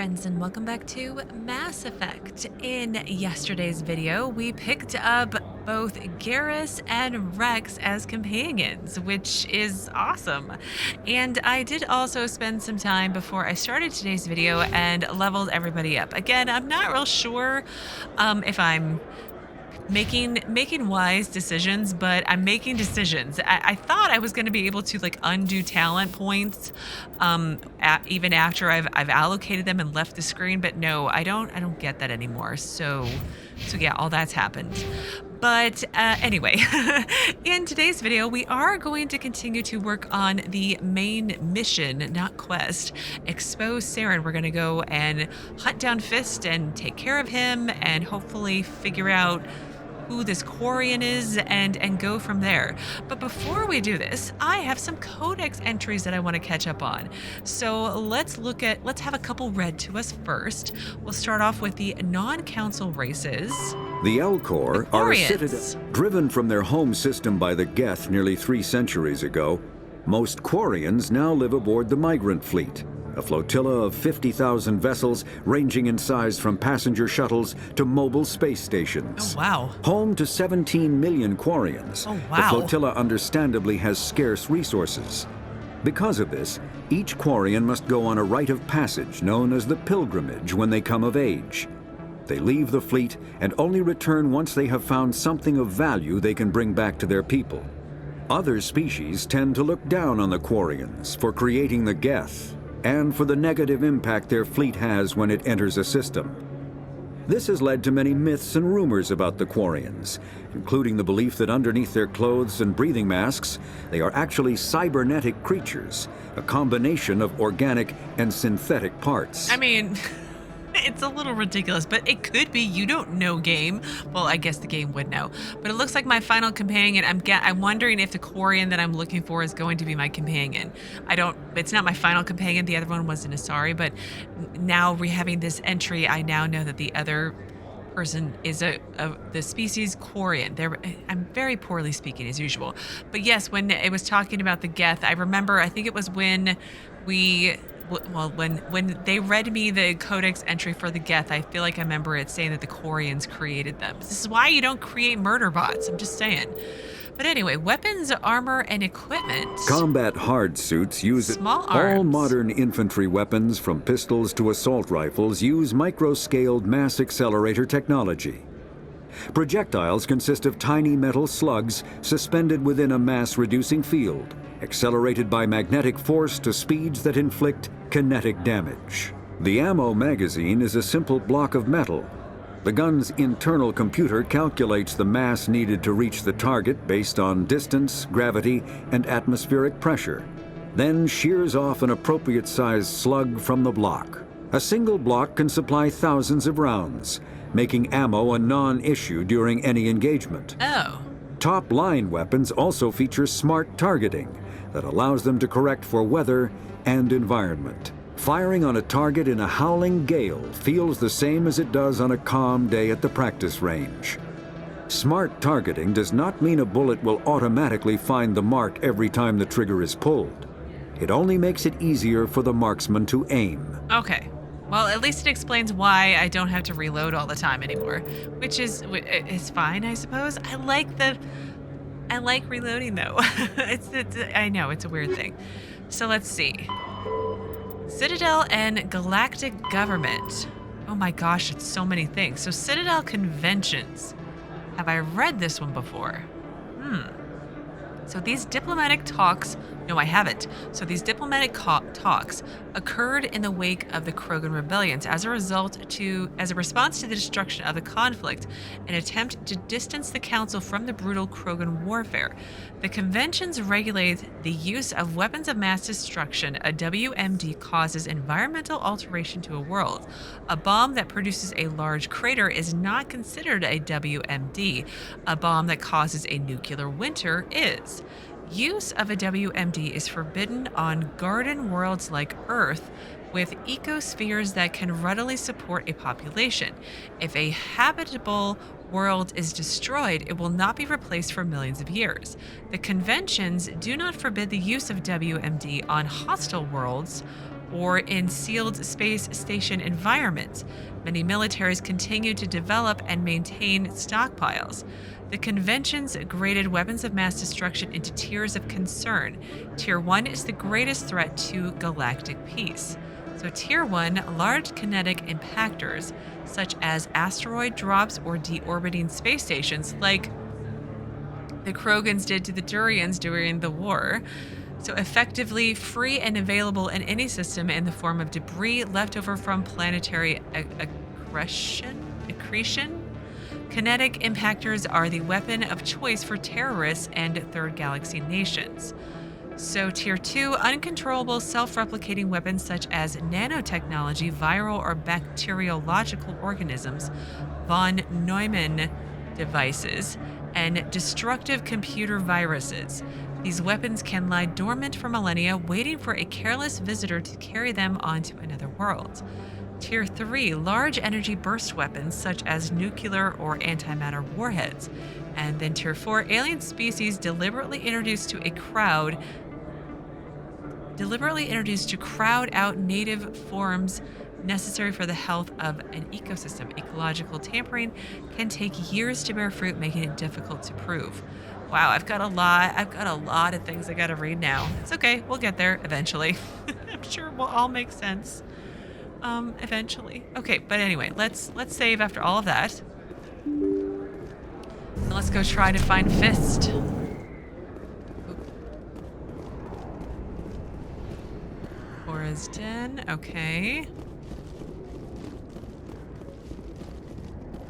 friends, and welcome back to Mass Effect. In yesterday's video, we picked up both Garrus and Wrex as companions, which is awesome. And I did also spend some time before I started today's video and leveled everybody up. Again, I'm not real sure if I'm making wise decisions, but I'm making decisions. I thought I was going to be able to undo talent points even after I've allocated them and left the screen, but no, I don't get that anymore. So yeah, all that's happened. But anyway, in today's video, we are going to continue to work on the main mission, not quest, expose Saren. We're going to go and hunt down Fist and take care of him and hopefully figure out who this Quarian is and go from there. But before we do this, I have some Codex entries that I want to catch up on. So let's have a couple read to us first. We'll start off with the non-council races. The Elcor are a citadel driven from their home system by the Geth nearly 3 centuries ago. Most Quarians now live aboard the migrant fleet, a flotilla of 50,000 vessels ranging in size from passenger shuttles to mobile space stations. Oh, wow. Home to 17 million Quarians, oh, wow. The flotilla understandably has scarce resources. Because of this, each Quarian must go on a rite of passage known as the pilgrimage when they come of age. They leave the fleet and only return once they have found something of value they can bring back to their people. Other species tend to look down on the Quarians for creating the Geth, and for the negative impact their fleet has when it enters a system. This has led to many myths and rumors about the Quarians, including the belief that underneath their clothes and breathing masks, they are actually cybernetic creatures, a combination of organic and synthetic parts. I mean, it's a little ridiculous, but it could be. You don't know, game. Well, I guess the game would know. But it looks like my final companion. I'm wondering if the Quarian that I'm looking for is going to be my companion. It's not my final companion. The other one was an Asari, but now having this entry, I now know that the other person is the species Quarian. I'm very poorly speaking as usual. But yes, when it was talking about the Geth, I remember, I think it was when when they read me the Codex entry for the Geth, I feel like I remember it saying that the Quarians created them. This is why you don't create murder bots, I'm just saying. But anyway, weapons, armor, and equipment. Combat hard suits use small all arms. Modern infantry weapons, from pistols to assault rifles, use micro-scaled mass accelerator technology. Projectiles consist of tiny metal slugs suspended within a mass-reducing field, accelerated by magnetic force to speeds that inflict kinetic damage. The ammo magazine is a simple block of metal. The gun's internal computer calculates the mass needed to reach the target based on distance, gravity, and atmospheric pressure, then shears off an appropriate-sized slug from the block. A single block can supply thousands of rounds, making ammo a non-issue during any engagement. Oh. Top-line weapons also feature smart targeting that allows them to correct for weather and environment. Firing on a target in a howling gale feels the same as it does on a calm day at the practice range. Smart targeting does not mean a bullet will automatically find the mark every time the trigger is pulled. It only makes it easier for the marksman to aim. Okay. Well, at least it explains why I don't have to reload all the time anymore, which is fine, I suppose. I like reloading, though. I know, it's a weird thing. So let's see. Citadel and Galactic Government. Oh my gosh, it's so many things. So Citadel Conventions. Have I read this one before? So these diplomatic talks, no, I haven't. So these diplomatic talks occurred in the wake of the Krogan rebellions as a response to the destruction of the conflict, an attempt to distance the Council from the brutal Krogan warfare. The conventions regulate the use of weapons of mass destruction. A WMD causes environmental alteration to a world. A bomb that produces a large crater is not considered a WMD. A bomb that causes a nuclear winter is. Use of a WMD is forbidden on garden worlds like Earth, with ecospheres that can readily support a population. If a habitable world is destroyed, it will not be replaced for millions of years. The conventions do not forbid the use of WMD on hostile worlds or in sealed space station environments. Many militaries continue to develop and maintain stockpiles. The conventions graded weapons of mass destruction into tiers of concern. Tier 1 is the greatest threat to galactic peace. So Tier 1, large kinetic impactors, such as asteroid drops or deorbiting space stations, like the Krogans did to the Turians during the war. So effectively free and available in any system in the form of debris left over from planetary accretion. Kinetic impactors are the weapon of choice for terrorists and third galaxy nations. So Tier 2, uncontrollable self-replicating weapons such as nanotechnology, viral or bacteriological organisms, von Neumann devices, and destructive computer viruses. These weapons can lie dormant for millennia, waiting for a careless visitor to carry them onto another world. Tier 3, large energy burst weapons such as nuclear or antimatter warheads. And then Tier 4, alien species deliberately introduced to crowd out native forms necessary for the health of an ecosystem. Ecological tampering can take years to bear fruit, making it difficult to prove. Wow, I've got a lot of things I gotta read now. It's okay, we'll get there eventually. I'm sure it will all make sense. Eventually. Okay, but anyway, let's save after all of that. And let's go try to find Fist. Cora's den, okay.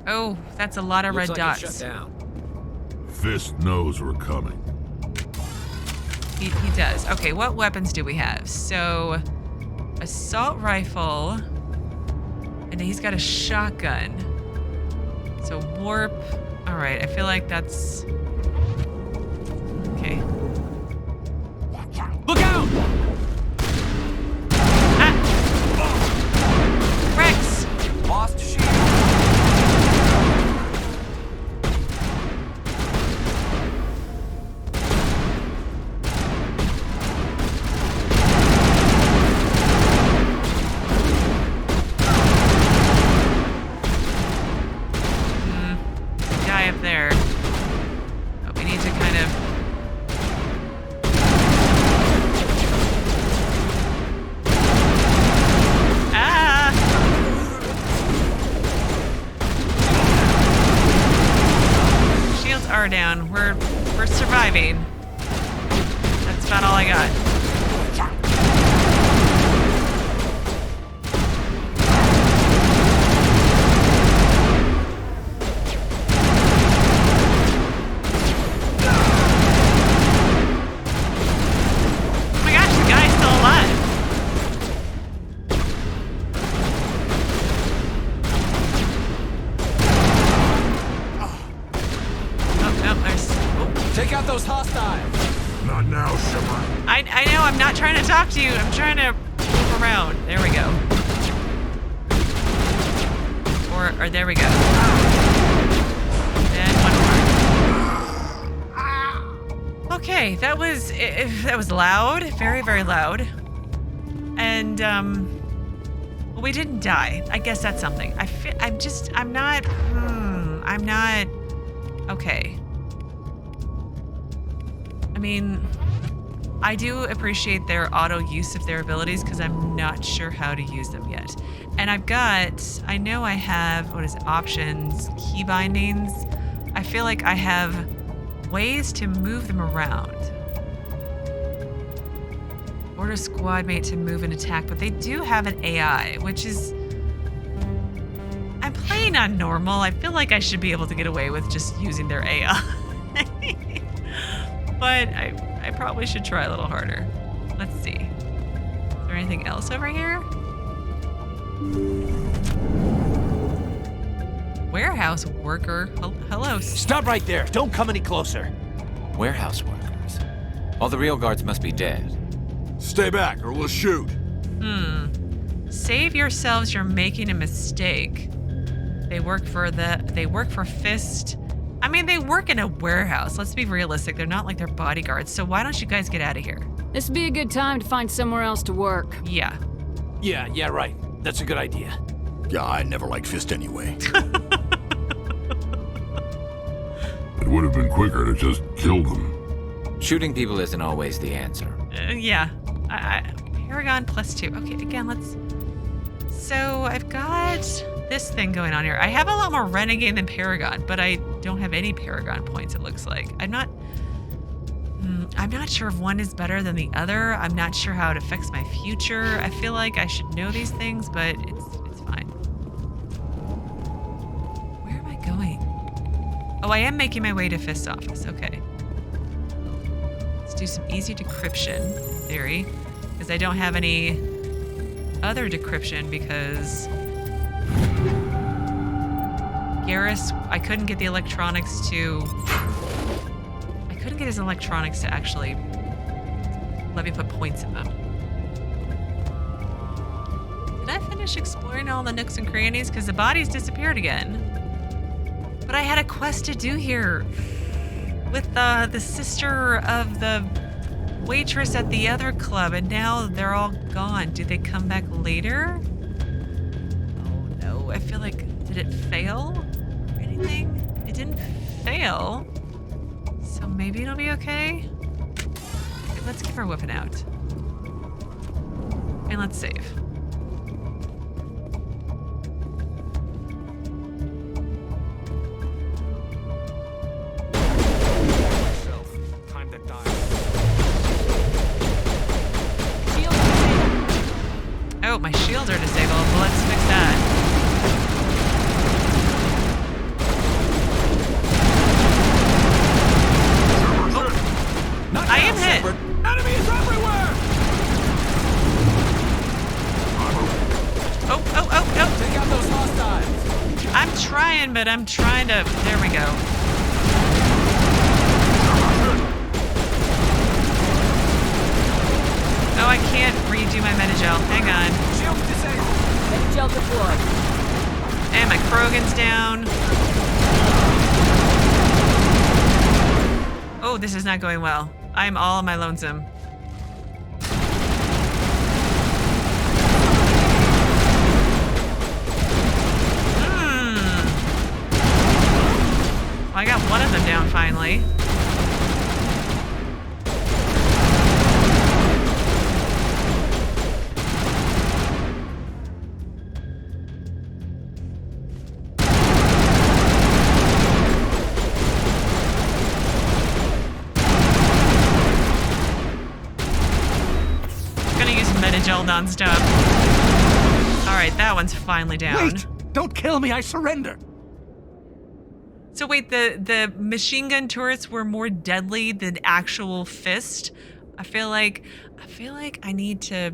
Oh, that's a lot of red dots. Looks like it's shut down. Fist knows we're coming. He does. Okay, what weapons do we have? So, assault rifle, and he's got a shotgun. So warp. All right, I feel like that's okay. Look out! Ah! Wrex! Lost shield. Guy up there. But we need to kind of. Shields are down. We're surviving. That's about all I got. Oh my gosh, the guy's still alive. Oh, no, there's. Take out those hostiles. Not now, Shepard. I know, I'm not trying to talk to you. I'm trying to move around. There we go. Or there we go. And one more. Okay, that was loud. Very, very loud. And, well, we didn't die. I guess that's something. I'm not, okay. I mean, I do appreciate their auto use of their abilities because I'm not sure how to use them yet. And I know I have, what is it, options, key bindings. I feel like I have ways to move them around. Order squad mate to move and attack, but they do have an AI, which is, I'm playing on normal. I feel like I should be able to get away with just using their AI. But I probably should try a little harder. Let's see. Is there anything else over here? Warehouse worker. Hello. Stop right there. Don't come any closer. Warehouse workers. All the real guards must be dead. Stay back or we'll shoot. Save yourselves, you're making a mistake. They work for Fist. I mean, they work in a warehouse. Let's be realistic. They're not like their bodyguards. So why don't you guys get out of here? This would be a good time to find somewhere else to work. Yeah. Yeah, right. That's a good idea. Yeah, I never liked Fist anyway. It would have been quicker to just kill them. Shooting people isn't always the answer. Yeah. Paragon +2. Okay, again, let's... So, I've got this thing going on here. I have a lot more Renegade than Paragon, but I don't have any Paragon points, it looks like. I'm not sure if one is better than the other. I'm not sure how it affects my future. I feel like I should know these things, but it's fine. Where am I going? Oh, I am making my way to Fist's office. Okay. Let's do some easy decryption in theory, because I don't have any other decryption because Garrus, I couldn't get the electronics to... I couldn't get his electronics to actually let me put points in them. Did I finish exploring all the nooks and crannies? Because the bodies disappeared again. But I had a quest to do here with the sister of the waitress at the other club, and now they're all gone. Do they come back later? Oh no, I feel like, did it fail or anything? It didn't fail. So maybe it'll be okay? Let's give her a weapon out. And let's save. Time to die. Oh, my shields are disabled. Well, let's fix that. I am hit. Shepard. Enemies everywhere! Oh. Take out those hostiles. I'm trying, but I'm trying to... There we go. Oh, I can't redo my Metagel. Hang on. Shields disabled. Metagel deployed. And my Krogan's down. Oh, this is not going well. I'm all on my lonesome. Well, I got one of them down finally. Xeltan stuff. Alright, that one's finally down. Wait! Don't kill me, I surrender! So wait, the machine gun turrets were more deadly than actual Fist? I feel like I need to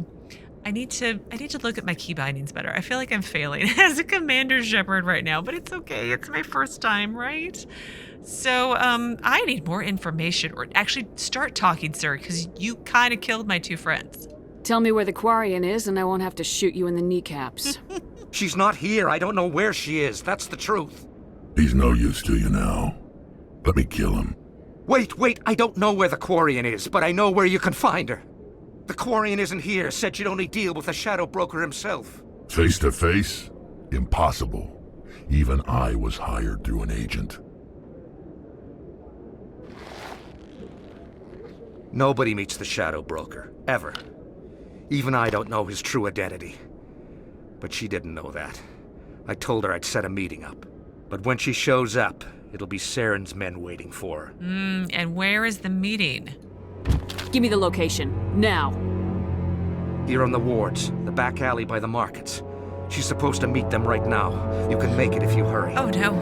look at my key bindings better. I feel like I'm failing as a Commander Shepard right now, but it's okay. It's my first time, right? So, I need more information, or actually start talking, sir, because you kind of killed my two friends. Tell me where the Quarian is and I won't have to shoot you in the kneecaps. She's not here. I don't know where she is. That's the truth. He's no use to you now. Let me kill him. Wait. I don't know where the Quarian is, but I know where you can find her. The Quarian isn't here. Said you'd only deal with the Shadow Broker himself. Face to face? Impossible. Even I was hired through an agent. Nobody meets the Shadow Broker, ever. Even I don't know his true identity. But she didn't know that. I told her I'd set a meeting up. But when she shows up, it'll be Saren's men waiting for her. And where is the meeting? Give me the location, now. Here on the wards, the back alley by the markets. She's supposed to meet them right now. You can make it if you hurry. Oh no.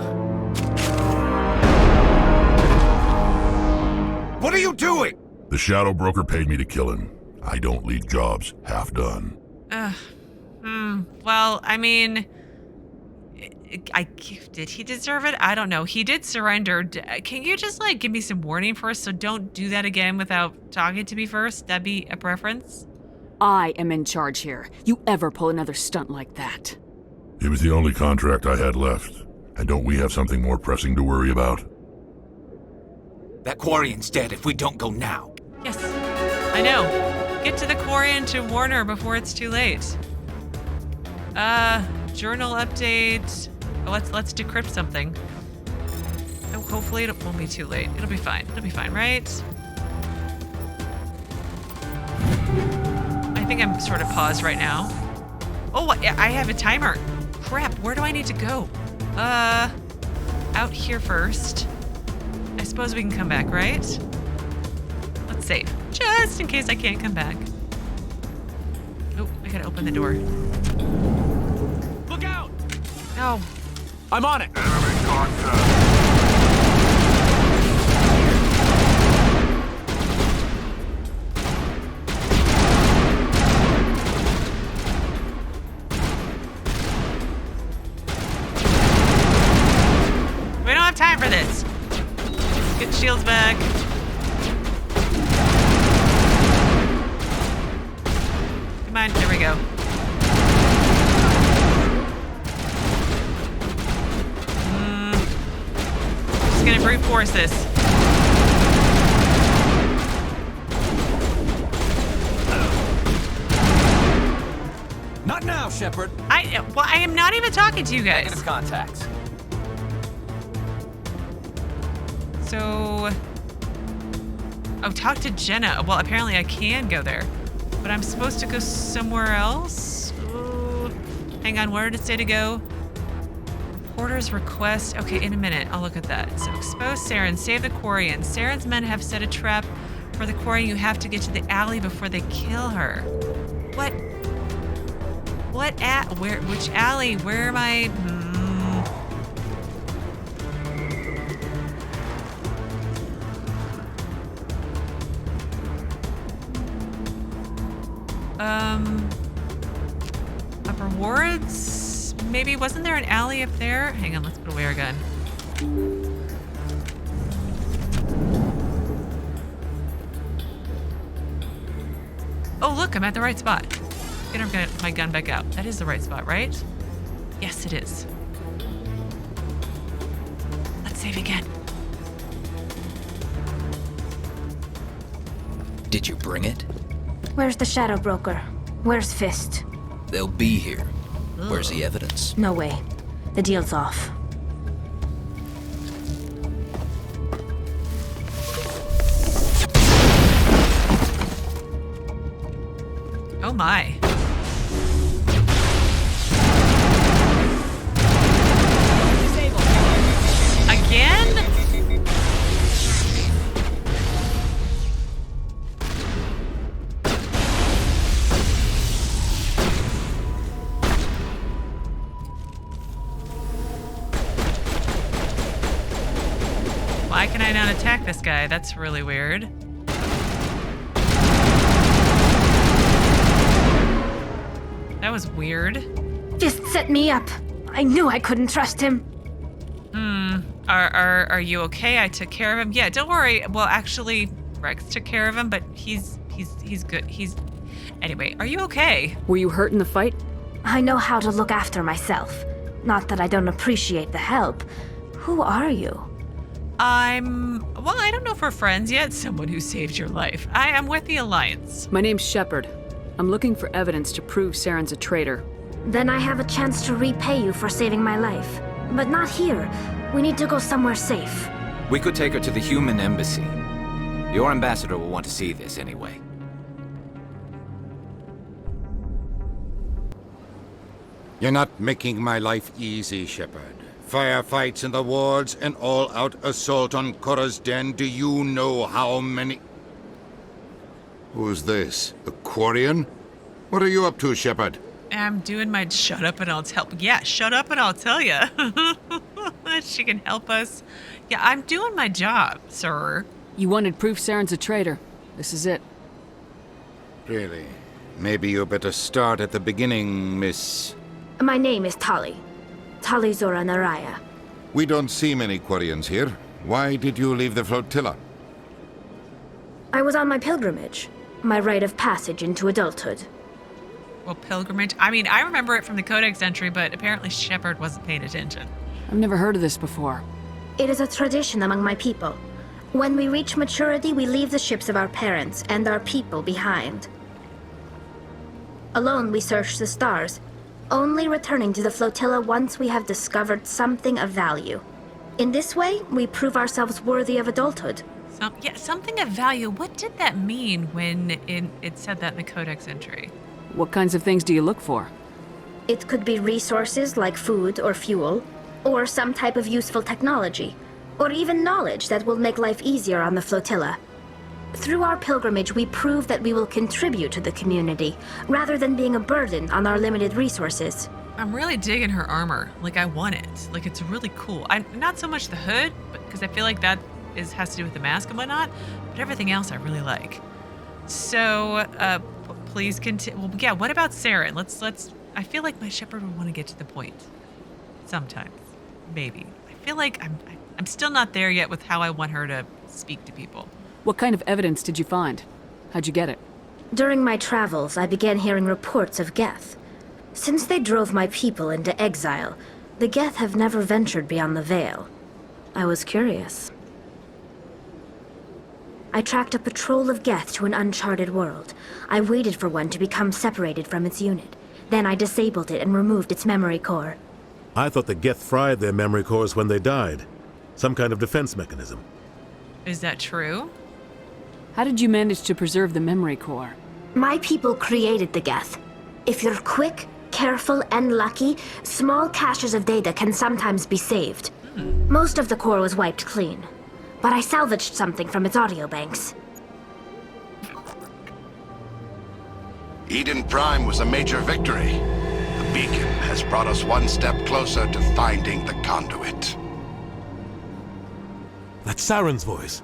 What are you doing? The Shadow Broker paid me to kill him. I don't leave jobs half done. Well, I mean, did he deserve it? I don't know. He did surrender. Can you just, like, give me some warning first, so don't do that again without talking to me first? That'd be a preference. I am in charge here. You ever pull another stunt like that? It was the only contract I had left. And don't we have something more pressing to worry about? That Quarian's dead if we don't go now. Yes, I know. Get to the Quarian to warn her before it's too late. Journal update. Oh, let's decrypt something. Oh, hopefully it won't be too late. It'll be fine. It'll be fine, right? I think I'm sort of paused right now. Oh, I have a timer. Crap, where do I need to go? Out here first. I suppose we can come back, right? Let's save. Just in case I can't come back. Oh, I gotta open the door. Look out! No. I'm on it! Enemy contact. We don't have time for this. Get shields back. Come on, there we go. Just gonna brute force this. Not now, Shepard. I am not even talking to you guys. Negative contacts. So, oh, talk to Jenna. Well, apparently I can go there, but I'm supposed to go somewhere else. Ooh. Hang on, where did it say to go? Reporter's request. Okay, in a minute, I'll look at that. So, expose Saren, save the Quarians. Saren's men have set a trap for the Quarian. You have to get to the alley before they kill her. What? Which alley? Where am I? Upper wards? Maybe, wasn't there an alley up there? Hang on, let's put away our gun. Oh, look, I'm at the right spot. Get my gun back out. That is the right spot, right? Yes, it is. Let's save again. Did you bring it? Where's the Shadow Broker? Where's Fist? They'll be here. Where's the evidence? No way. The deal's off. Oh my. Again? Why can I not attack this guy? That's really weird. That was weird. Just set me up. I knew I couldn't trust him. Are you okay? I took care of him. Yeah, don't worry. Well, actually, Wrex took care of him, but he's good. Anyway, are you okay? Were you hurt in the fight? I know how to look after myself. Not that I don't appreciate the help. Who are you? Well, I don't know if we're friends yet. Someone who saved your life. I am with the Alliance. My name's Shepard. I'm looking for evidence to prove Saren's a traitor. Then I have a chance to repay you for saving my life. But not here. We need to go somewhere safe. We could take her to the human embassy. Your ambassador will want to see this anyway. You're not making my life easy, Shepard. Firefights in the wards, an all-out assault on Chora's den. Do you know how many... Who's this? A Quarian? What are you up to, Shepard? I'm doing my shut up and I'll tell. Yeah, shut up and I'll tell you. She can help us. Yeah, I'm doing my job, sir. You wanted proof Saren's a traitor. This is it. Really? Maybe you better start at the beginning, Miss... My name is Tali'Zorah and Rayya. We don't see many Quarians here. Why did you leave the flotilla? I was on my pilgrimage. My rite of passage into adulthood. Well, pilgrimage. I mean, I remember it from the Codex entry, but apparently Shepard wasn't paying attention. I've never heard of this before. It is a tradition among my people. When we reach maturity, we leave the ships of our parents and our people behind. Alone, we search the stars, only returning to the flotilla once we have discovered something of value. In this way, we prove ourselves worthy of adulthood. Something of value. What did that mean when it said that in the Codex entry? What kinds of things do you look for? It could be resources like food or fuel, or some type of useful technology, or even knowledge that will make life easier on the flotilla. Through our pilgrimage, we prove that we will contribute to the community, rather than being a burden on our limited resources. I'm really digging her armor. Like, I want it. Like, it's really cool. Not so much the hood, because I feel like that has to do with the mask and whatnot, but everything else I really like. So, please continue. Well, yeah, what about Saren? Let's. I feel like my Shepard would want to get to the point. Sometimes. Maybe. I feel like I'm still not there yet with how I want her to speak to people. What kind of evidence did you find? How'd you get it? During my travels, I began hearing reports of Geth. Since they drove my people into exile, the Geth have never ventured beyond the Veil. I was curious. I tracked a patrol of Geth to an uncharted world. I waited for one to become separated from its unit. Then I disabled it and removed its memory core. I thought the Geth fried their memory cores when they died. Some kind of defense mechanism. Is that true? How did you manage to preserve the memory core? My people created the Geth. If you're quick, careful, and lucky, small caches of data can sometimes be saved. Most of the core was wiped clean, but I salvaged something from its audio banks. Eden Prime was a major victory. The beacon has brought us one step closer to finding the conduit. That's Saren's voice.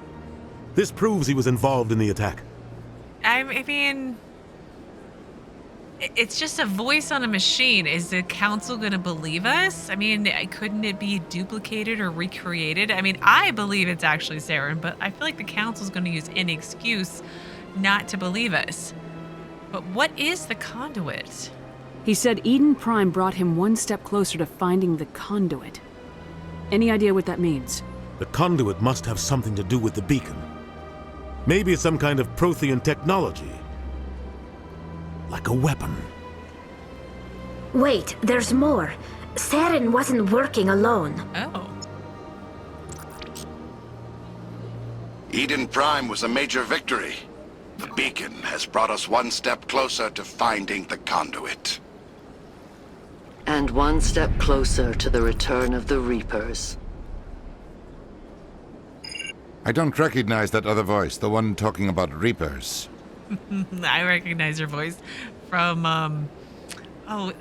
This proves he was involved in the attack. I mean, it's just a voice on a machine. Is the council going to believe us? I mean, couldn't it be duplicated or recreated? I mean, I believe it's actually Saren, but I feel like the council's going to use any excuse not to believe us. But what is the conduit? He said Eden Prime brought him one step closer to finding the conduit. Any idea what that means? The conduit must have something to do with the beacon. Maybe it's some kind of Prothean technology. Like a weapon. Wait, there's more. Saren wasn't working alone. Oh. Eden Prime was a major victory. The beacon has brought us one step closer to finding the conduit. And one step closer to the return of the Reapers. I don't recognize that other voice, the one talking about Reapers. I recognize her voice from,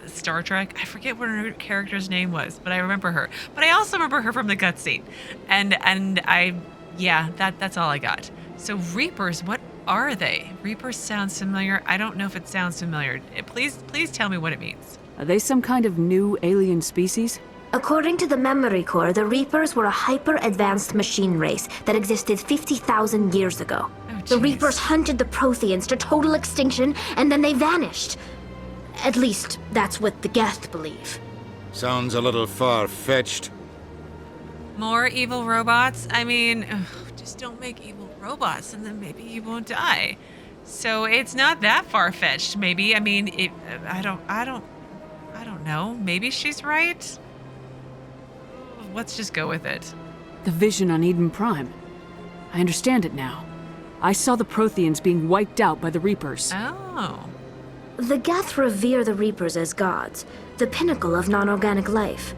Star Trek. I forget what her character's name was, but I remember her. But I also remember her from the cutscene. That's all I got. So Reapers, what are they? Reapers sounds familiar. I don't know if it sounds familiar. Please tell me what it means. Are they some kind of new alien species? According to the memory core, the Reapers were a hyper-advanced machine race that existed 50,000 years ago. The Reapers hunted the Protheans to total extinction, and then they vanished. At least, that's what the Geth believe. Sounds a little far-fetched. More evil robots? I mean, just don't make evil robots, and then maybe you won't die. So it's not that far-fetched, maybe. I mean, I don't know. Maybe she's right? Let's just go with it. The vision on Eden Prime. I understand it now. I saw the Protheans being wiped out by the Reapers. Oh. The Geth revere the Reapers as gods, the pinnacle of non-organic life.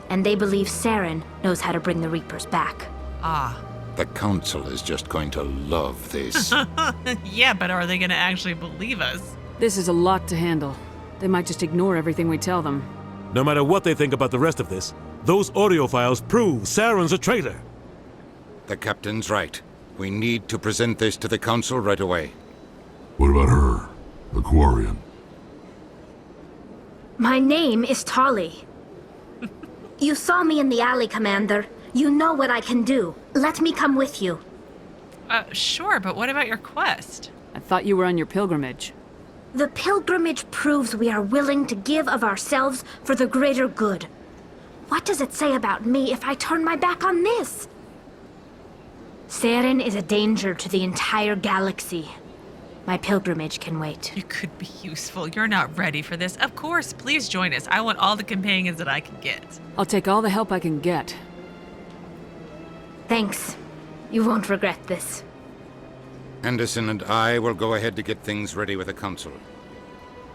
And they believe Saren knows how to bring the Reapers back. Ah. The Council is just going to love this. Yeah, but are they going to actually believe us? This is a lot to handle. They might just ignore everything we tell them. No matter what they think about the rest of this, those audio files prove Saren's a traitor. The captain's right. We need to present this to the Council right away. What about her? The Quarian? My name is Tali. You saw me in the alley, Commander. You know what I can do. Let me come with you. Sure, but what about your quest? I thought you were on your pilgrimage. The pilgrimage proves we are willing to give of ourselves for the greater good. What does it say about me if I turn my back on this? Saren is a danger to the entire galaxy. My pilgrimage can wait. You could be useful. You're not ready for this. Of course, please join us. I want all the companions that I can get. I'll take all the help I can get. Thanks. You won't regret this. Anderson and I will go ahead to get things ready with the council.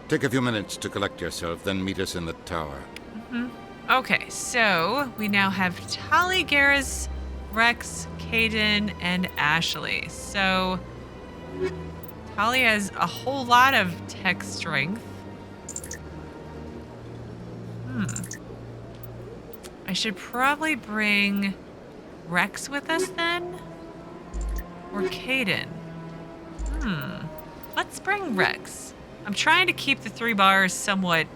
Take a few minutes to collect yourself, then meet us in the tower. Okay, so we now have Tali, Garrus, Wrex, Caden, and Ashley. So Tali has a whole lot of tech strength. I should probably bring Wrex with us then? Or Caden? Let's bring Wrex. I'm trying to keep the 3 bars somewhat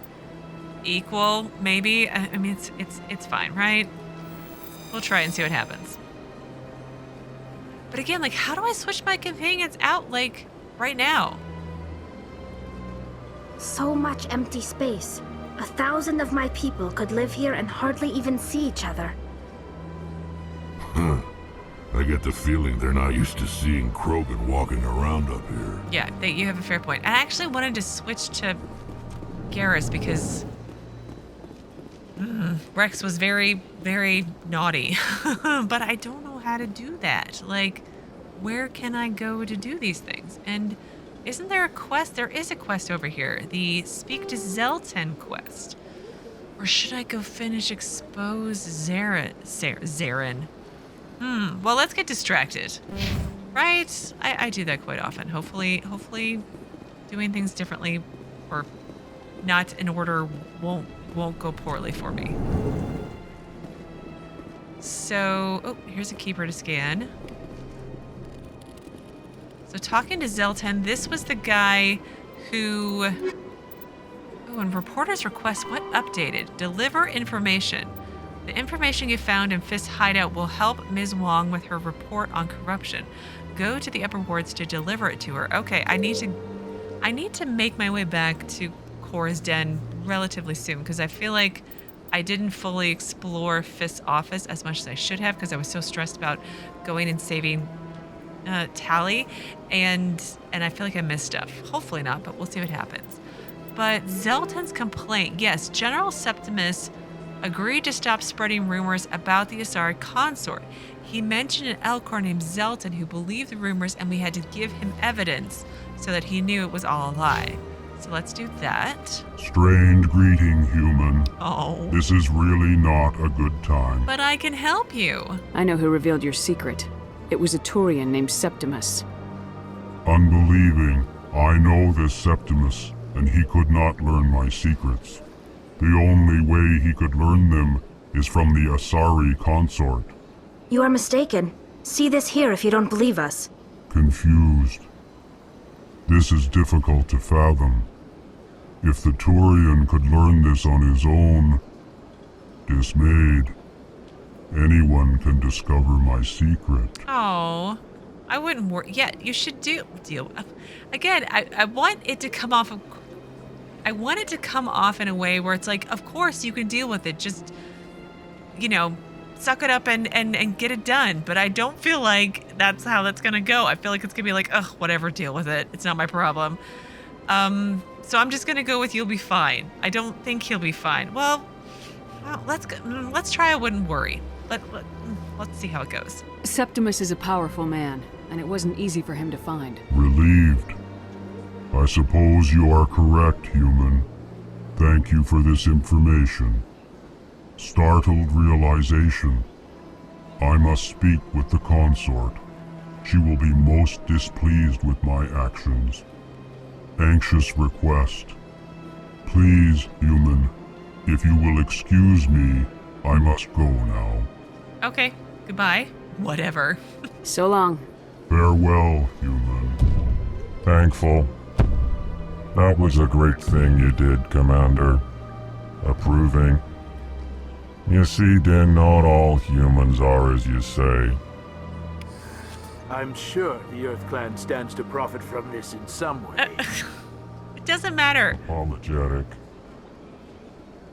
equal, maybe. I mean, it's fine, right? We'll try and see what happens. But again, like, how do I switch my companions out, like, right now? So much empty space. 1,000 of my people could live here and hardly even see each other. I get the feeling they're not used to seeing Krogan walking around up here. Yeah, you have a fair point. I actually wanted to switch to Garrus because Wrex was very, very naughty. But I don't know how to do that. Like, where can I go to do these things? And isn't there a quest? There is a quest over here. The Speak to Xeltan quest. Or should I go finish Expose Saren? Well, let's get distracted. Right? I do that quite often. Hopefully doing things differently or not in order won't go poorly for me. So, here's a keeper to scan. So talking to Xeltan, this was the guy who... and reporter's request, what updated? Deliver information. The information you found in Fist's hideout will help Ms. Wong with her report on corruption. Go to the upper wards to deliver it to her. Okay, I need to make my way back to Cora's den relatively soon because I feel like I didn't fully explore Fist's office as much as I should have because I was so stressed about going and saving Tali, and I feel like I missed stuff. Hopefully not, but we'll see what happens. But Xeltan's complaint, yes, General Septimus agreed to stop spreading rumors about the Asari consort. He mentioned an Elcor named Xeltan who believed the rumors, and we had to give him evidence so that he knew it was all a lie. So let's do that. Strained greeting, human. Oh. This is really not a good time. But I can help you. I know who revealed your secret. It was a Turian named Septimus. Unbelieving. I know this Septimus, and he could not learn my secrets. The only way he could learn them is from the Asari consort. You are mistaken. See this here if you don't believe us. Confused. This is difficult to fathom. If the Turian could learn this on his own, dismayed, anyone can discover my secret. Oh, I wouldn't worry. Yeah, you should deal. Again, I want it to come off. I want it to come off in a way where it's like, of course you can deal with it. Just, suck it up and get it done. But I don't feel like that's how that's gonna go. I feel like it's gonna be like, ugh, whatever, deal with it. It's not my problem. So I'm just gonna go with you'll be fine. I don't think he'll be fine. Well, let's try. I wouldn't worry. Let's see how it goes. Septimus is a powerful man, and it wasn't easy for him to find. Relieved. I suppose you are correct, human. Thank you for this information. Startled realization. I must speak with the consort. She will be most displeased with my actions. Anxious request. Please, human, if you will excuse me, I must go now. Okay, goodbye. Whatever. So long. Farewell, human. Thankful. That was a great thing you did, Commander. Approving. You see, Din, not all humans are as you say. I'm sure the Earth Clan stands to profit from this in some way. It doesn't matter. Apologetic.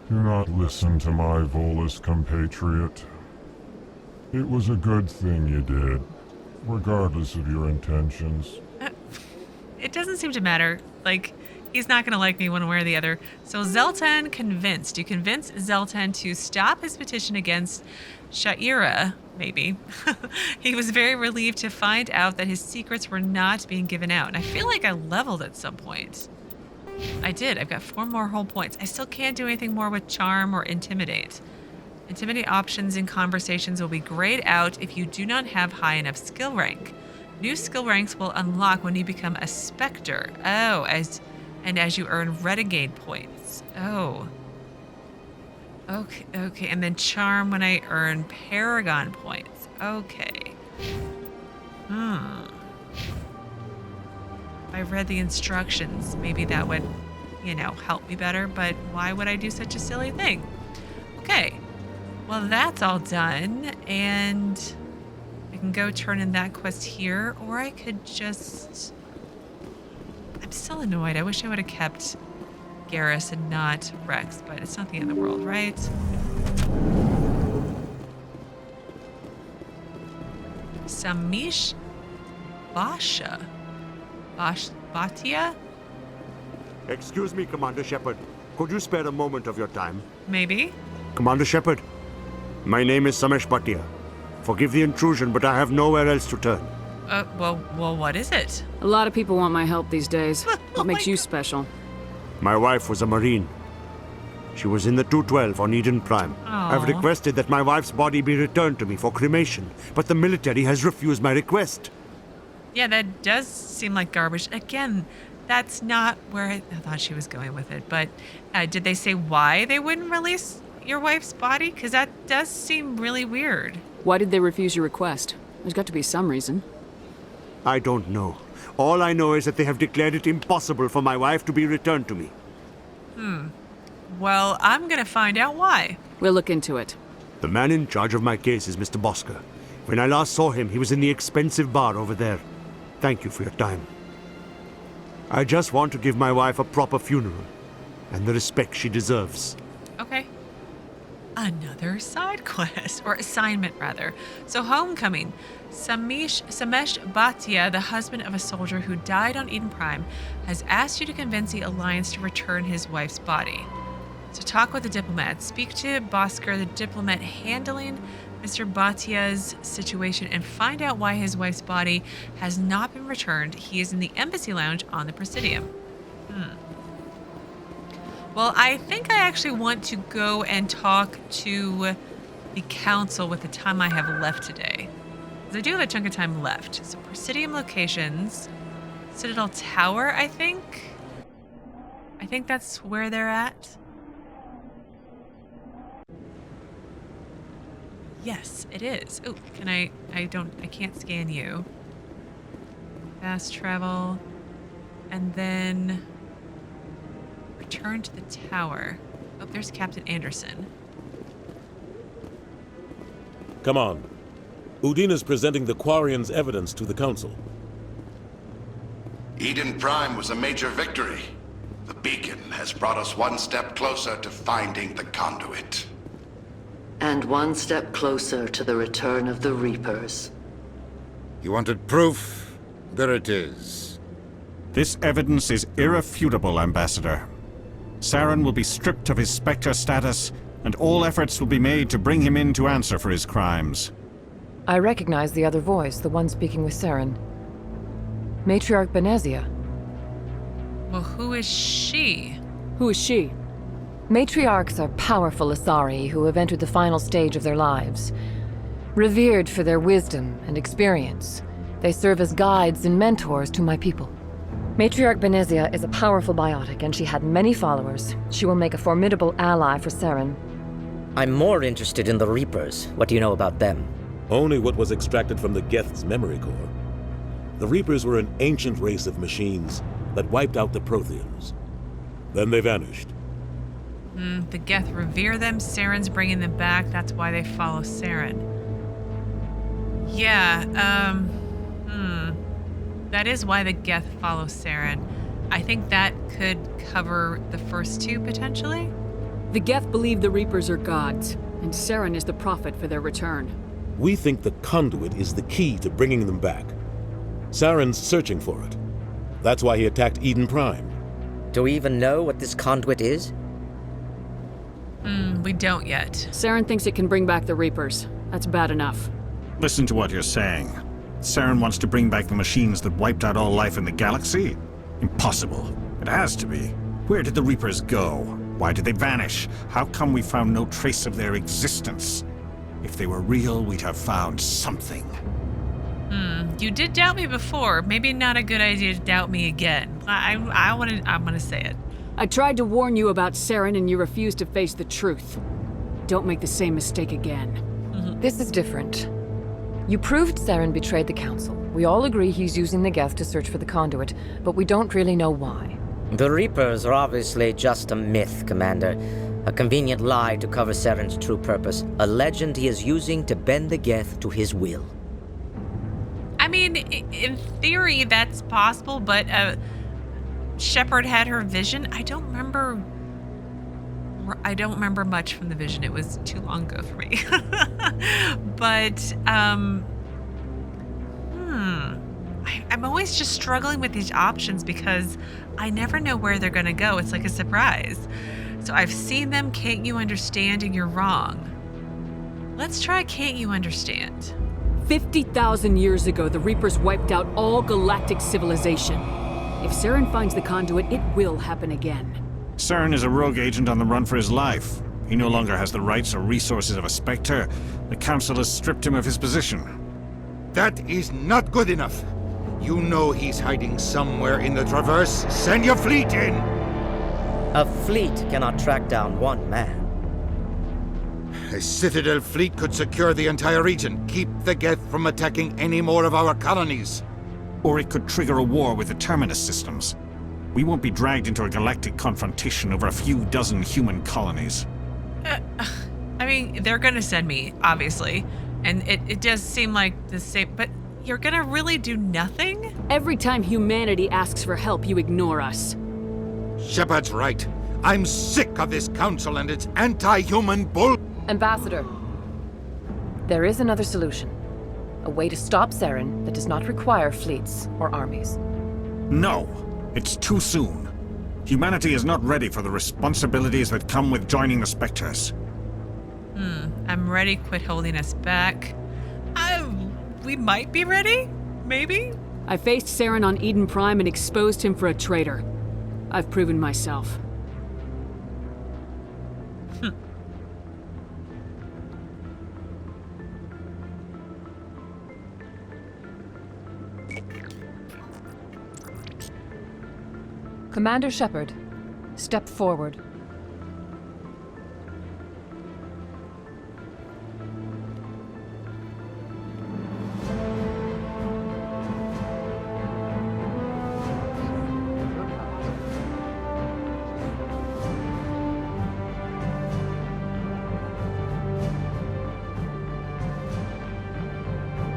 Do not listen to my Volus compatriot. It was a good thing you did, regardless of your intentions. it doesn't seem to matter. Like, he's not going to like me one way or the other. So Xeltan convinced. You convince Xeltan to stop his petition against Sha'ira, maybe. He was very relieved to find out that his secrets were not being given out. And I feel like I leveled at some point. I did. I've got 4 more whole points. I still can't do anything more with Charm or Intimidate. Intimidate options in conversations will be grayed out if you do not have high enough skill rank. New skill ranks will unlock when you become a Spectre. Oh, as you earn Renegade points. Oh. Okay, and then Charm when I earn Paragon points. Okay. If I read the instructions, maybe that would, help me better, but why would I do such a silly thing? Okay. Well, that's all done, and I can go turn in that quest here, or I could just... I'm still annoyed. I wish I would have kept Garrus and not Wrex, but it's not the end of the world, right? Samesh Bhatia? Excuse me, Commander Shepard. Could you spare a moment of your time? Maybe. Commander Shepard, my name is Samesh Bhatia. Forgive the intrusion, but I have nowhere else to turn. Well, what is it? A lot of people want my help these days. What makes you special? My wife was a Marine. She was in the 212 on Eden Prime. I've requested that my wife's body be returned to me for cremation, but the military has refused my request. Yeah, that does seem like garbage. Again, that's not where I thought she was going with it. But did they say why they wouldn't release your wife's body? Because that does seem really weird. Why did they refuse your request? There's got to be some reason. I don't know. All I know is that they have declared it impossible for my wife to be returned to me. Well, I'm gonna find out why. We'll look into it. The man in charge of my case is Mr. Bosker. When I last saw him, he was in the expensive bar over there. Thank you for your time. I just want to give my wife a proper funeral and the respect she deserves. Okay. Another side quest, or assignment rather. So homecoming. Samesh Bhatia, the husband of a soldier who died on Eden Prime, has asked you to convince the Alliance to return his wife's body. So talk with the diplomat. Speak to Bosker, the diplomat handling Mr. Bhatia's situation, and find out why his wife's body has not been returned. He is in the embassy lounge on the Presidium. Well, I think I actually want to go and talk to the council with the time I have left today. Because I do have a chunk of time left. So Presidium locations, Citadel Tower, I think. I think that's where they're at. Yes, it is. Oh, can I can't scan you. Fast travel. And then return to the tower. Oh, there's Captain Anderson. Come on. Udina's presenting the Quarians' evidence to the Council. Eden Prime was a major victory. The beacon has brought us one step closer to finding the conduit. And one step closer to the return of the Reapers. You wanted proof? There it is. This evidence is irrefutable, Ambassador. Saren will be stripped of his Spectre status, and all efforts will be made to bring him in to answer for his crimes. I recognize the other voice, the one speaking with Saren. Matriarch Benezia. Well, who is she? Who is she? Matriarchs are powerful Asari who have entered the final stage of their lives. Revered for their wisdom and experience, they serve as guides and mentors to my people. Matriarch Benezia is a powerful biotic, and she had many followers. She will make a formidable ally for Saren. I'm more interested in the Reapers. What do you know about them? Only what was extracted from the Geth's memory core. The Reapers were an ancient race of machines that wiped out the Protheans. Then they vanished. The Geth revere them. Saren's bringing them back. That's why they follow Saren. Yeah, that is why the Geth follow Saren. I think that could cover the first two, potentially? The Geth believe the Reapers are gods, and Saren is the prophet for their return. We think the conduit is the key to bringing them back. Saren's searching for it. That's why he attacked Eden Prime. Do we even know what this conduit is? We don't yet. Saren thinks it can bring back the Reapers. That's bad enough. Listen to what you're saying. Saren wants to bring back the machines that wiped out all life in the galaxy? Impossible. It has to be. Where did the Reapers go? Why did they vanish? How come we found no trace of their existence? If they were real, we'd have found something. You did doubt me before. Maybe not a good idea to doubt me again. I'm gonna say it. I tried to warn you about Saren and you refused to face the truth. Don't make the same mistake again. This is different. You proved Saren betrayed the Council. We all agree he's using the Geth to search for the conduit, but we don't really know why. The Reapers are obviously just a myth, Commander. A convenient lie to cover Saren's true purpose. A legend he is using to bend the Geth to his will. I mean, in theory, that's possible, but Shepard had her vision. I don't remember much from the vision. It was too long ago for me. But, I'm always just struggling with these options because I never know where they're going to go. It's like a surprise. So I've seen them, can't you understand, and you're wrong. Let's try can't you understand. 50,000 years ago, the Reapers wiped out all galactic civilization. If Saren finds the conduit, it will happen again. Saren is a rogue agent on the run for his life. He no longer has the rights or resources of a Spectre. The Council has stripped him of his position. That is not good enough. You know he's hiding somewhere in the Traverse. Send your fleet in! A fleet cannot track down one man. A Citadel fleet could secure the entire region, keep the Geth from attacking any more of our colonies. Or it could trigger a war with the Terminus systems. We won't be dragged into a galactic confrontation over a few dozen human colonies. I mean, they're gonna send me, obviously. And it does seem like the same, but you're gonna really do nothing? Every time humanity asks for help, you ignore us. Shepard's right. I'm sick of this council and its anti-human bull... Ambassador, there is another solution. A way to stop Saren that does not require fleets or armies. No, it's too soon. Humanity is not ready for the responsibilities that come with joining the Spectres. I'm ready. Quit holding us back. We might be ready? Maybe? I faced Saren on Eden Prime and exposed him for a traitor. I've proven myself. Commander Shepard, step forward.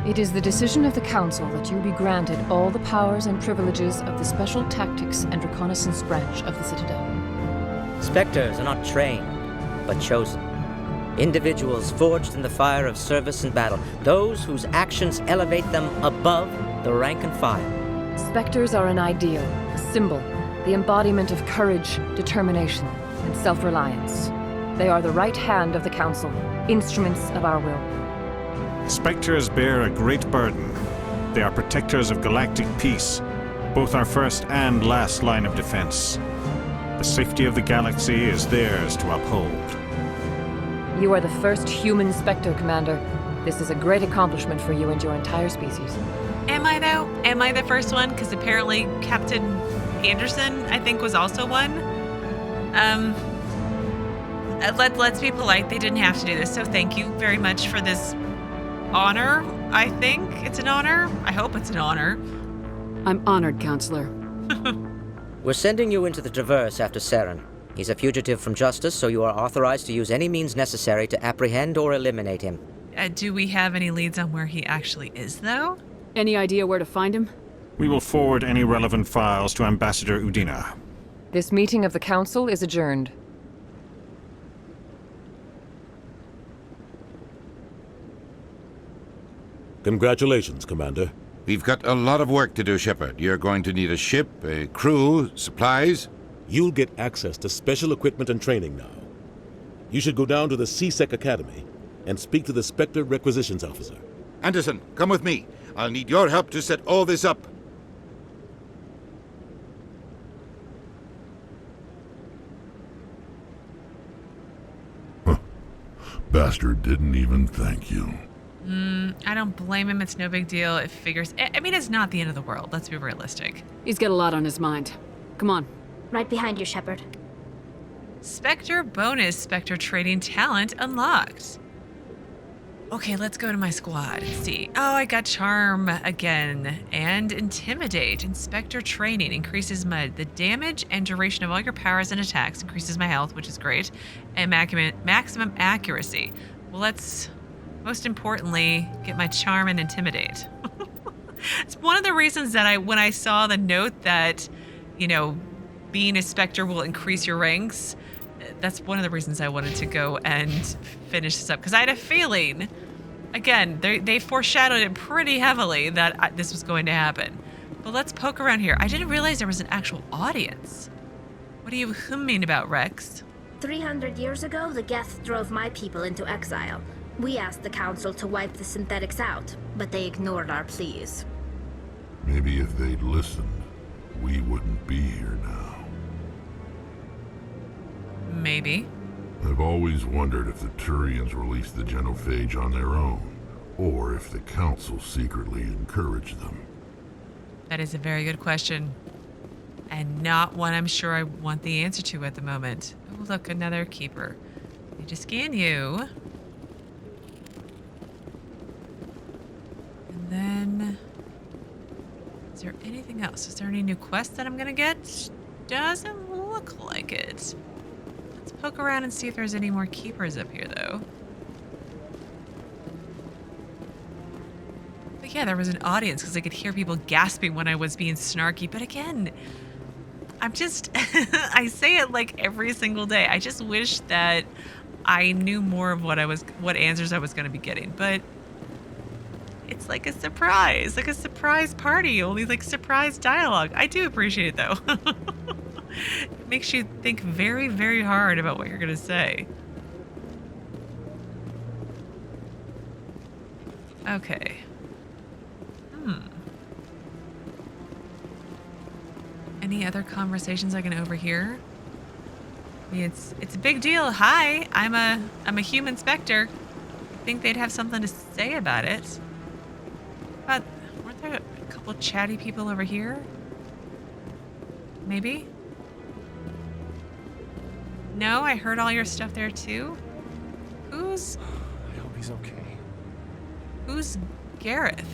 It is the decision of the Council that you be granted all the powers and privileges of the Special Tactics and Reconnaissance Branch of the Citadel. Spectres are not trained, but chosen. Individuals forged in the fire of service and battle. Those whose actions elevate them above the rank and file. Spectres are an ideal, a symbol, the embodiment of courage, determination, and self-reliance. They are the right hand of the Council, instruments of our will. Spectres bear a great burden. They are protectors of galactic peace, both our first and last line of defense. The safety of the galaxy is theirs to uphold. You are the first human Spectre, Commander. This is a great accomplishment for you and your entire species. Am I, though? Am I the first one? Because apparently Captain Anderson, I think, was also one. Let's be polite. They didn't have to do this, so thank you very much for this honor. I think it's an honor. I hope it's an honor. I'm honored, Counselor. We're sending you into the Traverse after Saren. He's a fugitive from justice, so you are authorized to use any means necessary to apprehend or eliminate him. Do we have any leads on where he actually is, though? Any idea where to find him? We will forward any relevant files to Ambassador Udina. This meeting of the Council is adjourned. Congratulations, Commander. We've got a lot of work to do, Shepard. You're going to need a ship, a crew, supplies. You'll get access to special equipment and training now. You should go down to the C-Sec Academy and speak to the Spectre Requisitions Officer. Anderson, come with me. I'll need your help to set all this up. Bastard didn't even thank you. I don't blame him. It's no big deal. It figures. I mean, it's not the end of the world. Let's be realistic. He's got a lot on his mind. Come on. Right behind you, Shepard. Spectre bonus Spectre trading talent unlocked. Okay, let's go to my squad and see. Oh, I got Charm again. And Intimidate. And Spectre training increases the damage and duration of all your powers and attacks. Increases my health, which is great. And maximum accuracy. Well, let's, most importantly, get my Charm and Intimidate. It's one of the reasons that when I saw the note that, being a Spectre will increase your ranks, that's one of the reasons I wanted to go and finish this up. Because I had a feeling, again, they foreshadowed it pretty heavily that this was going to happen. But let's poke around here. I didn't realize there was an actual audience. What are you humming about, Wrex? 300 years ago, the Geth drove my people into exile. We asked the Council to wipe the synthetics out, but they ignored our pleas. Maybe if they'd listened, we wouldn't be here now. Maybe. I've always wondered if the Turians released the genophage on their own, or if the Council secretly encouraged them. That is a very good question. And not one I'm sure I want the answer to at the moment. Oh, look, another keeper. I need to scan you. And then... is there anything else? Is there any new quests that I'm gonna get? Doesn't look like it. Let's poke around and see if there's any more keepers up here, though. But yeah, there was an audience because I could hear people gasping when I was being snarky. But again, I'm just... I say it like every single day. I just wish that I knew more of what answers I was going to be getting. But it's like a surprise party, only like surprise dialogue. I do appreciate it, though. It makes you think very, very hard about what you're going to say. Okay. Any other conversations I can overhear? I mean, it's a big deal. Hi, I'm a human Spectre. I think they'd have something to say about it. But weren't there a couple chatty people over here? Maybe? No, I heard all your stuff there too. Who's... I hope he's okay. Who's Garath?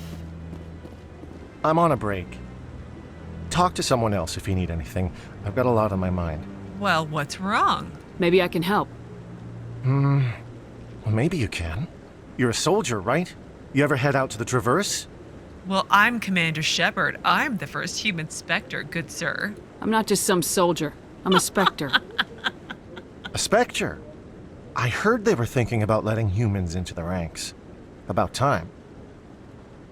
I'm on a break. Talk to someone else if you need anything. I've got a lot on my mind. Well, what's wrong? Maybe I can help. Well, maybe you can. You're a soldier, right? You ever head out to the Traverse? Well, I'm Commander Shepard. I'm the first human Spectre, good sir. I'm not just some soldier. I'm a Spectre. A Spectre? I heard they were thinking about letting humans into the ranks. About time.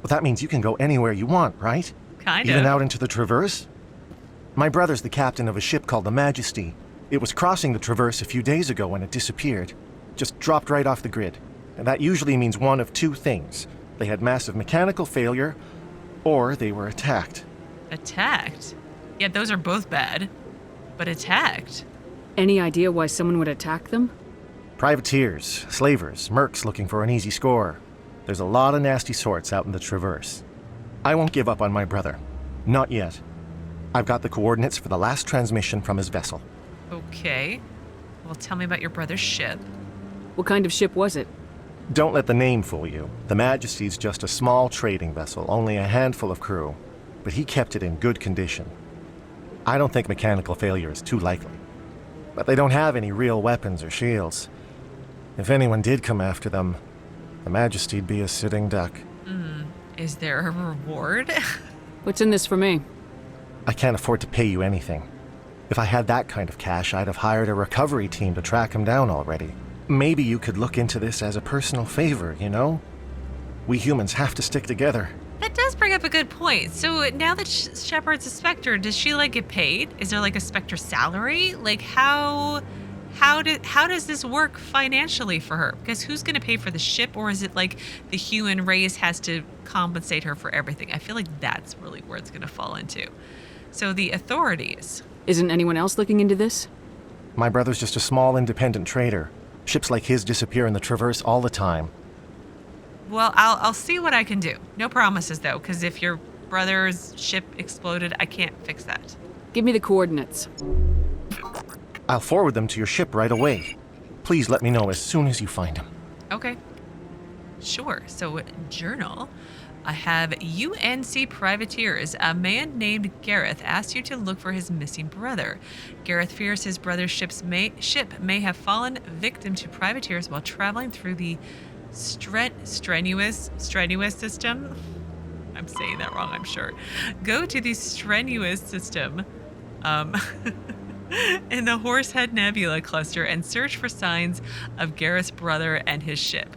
Well, that means you can go anywhere you want, right? Kinda. Even out into the Traverse? My brother's the captain of a ship called the Majesty. It was crossing the Traverse a few days ago when it disappeared. Just dropped right off the grid. And that usually means one of two things. They had massive mechanical failure, or they were attacked. Attacked? Yeah, those are both bad. But attacked? Any idea why someone would attack them? Privateers, slavers, mercs looking for an easy score. There's a lot of nasty sorts out in the Traverse. I won't give up on my brother. Not yet. I've got the coordinates for the last transmission from his vessel. Okay. Well, tell me about your brother's ship. What kind of ship was it? Don't let the name fool you. The Majesty's just a small trading vessel, only a handful of crew. But he kept it in good condition. I don't think mechanical failure is too likely. But they don't have any real weapons or shields. If anyone did come after them, the Majesty'd be a sitting duck. Is there a reward? What's in this for me? I can't afford to pay you anything. If I had that kind of cash, I'd have hired a recovery team to track him down already. Maybe you could look into this as a personal favor, you know? We humans have to stick together. That does bring up a good point. So now that Shepard's a Spectre, does she like get paid? Is there like a Spectre salary? Like how does this work financially for her? Because who's going to pay for the ship, or is it like the human race has to compensate her for everything? I feel like that's really where it's going to fall into. So the authorities. Isn't anyone else looking into this? My brother's just a small independent trader. Ships like his disappear in the Traverse all the time. Well, I'll see what I can do. No promises though, because if your brother's ship exploded, I can't fix that. Give me the coordinates. I'll forward them to your ship right away. Please let me know as soon as you find him. Okay. Sure. So, journal. I have UNC privateers. A man named Garath asked you to look for his missing brother. Garath fears his brother's ship may have fallen victim to privateers while traveling through the strenuous system. I'm saying that wrong, I'm sure. Go to the strenuous system in the Horsehead Nebula cluster and search for signs of Garrus' brother and his ship.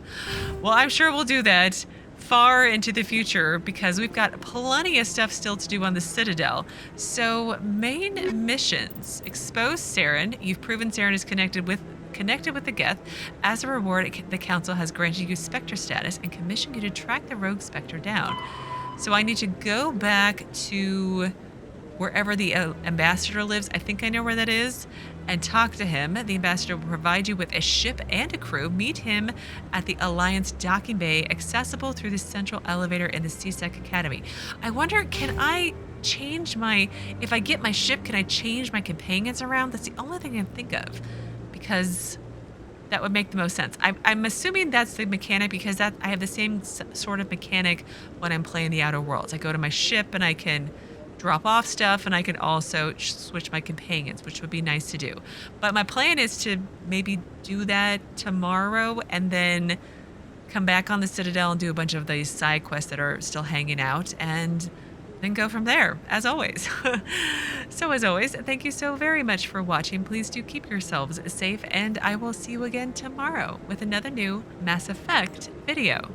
Well, I'm sure we'll do that far into the future because we've got plenty of stuff still to do on the Citadel. So, main missions. Expose Saren. You've proven Saren is connected with the Geth. As a reward, the Council has granted you Spectre status and commissioned you to track the rogue Spectre down. So I need to go back to wherever the ambassador lives. I think I know where that is. And talk to him. The ambassador will provide you with a ship and a crew. Meet him at the Alliance docking bay, accessible through the central elevator in the CSEC Academy. I wonder, can I change if I get my ship, can I change my companions around? That's the only thing I can think of, because that would make the most sense. I'm assuming that's the mechanic, because I have the same sort of mechanic when I'm playing the Outer Worlds. I go to my ship and I can drop off stuff, and I can also switch my companions, which would be nice to do. But my plan is to maybe do that tomorrow and then come back on the Citadel and do a bunch of these side quests that are still hanging out, and then go from there, as always. So as always, thank you so very much for watching. Please do keep yourselves safe, and I will see you again tomorrow with another new Mass Effect video.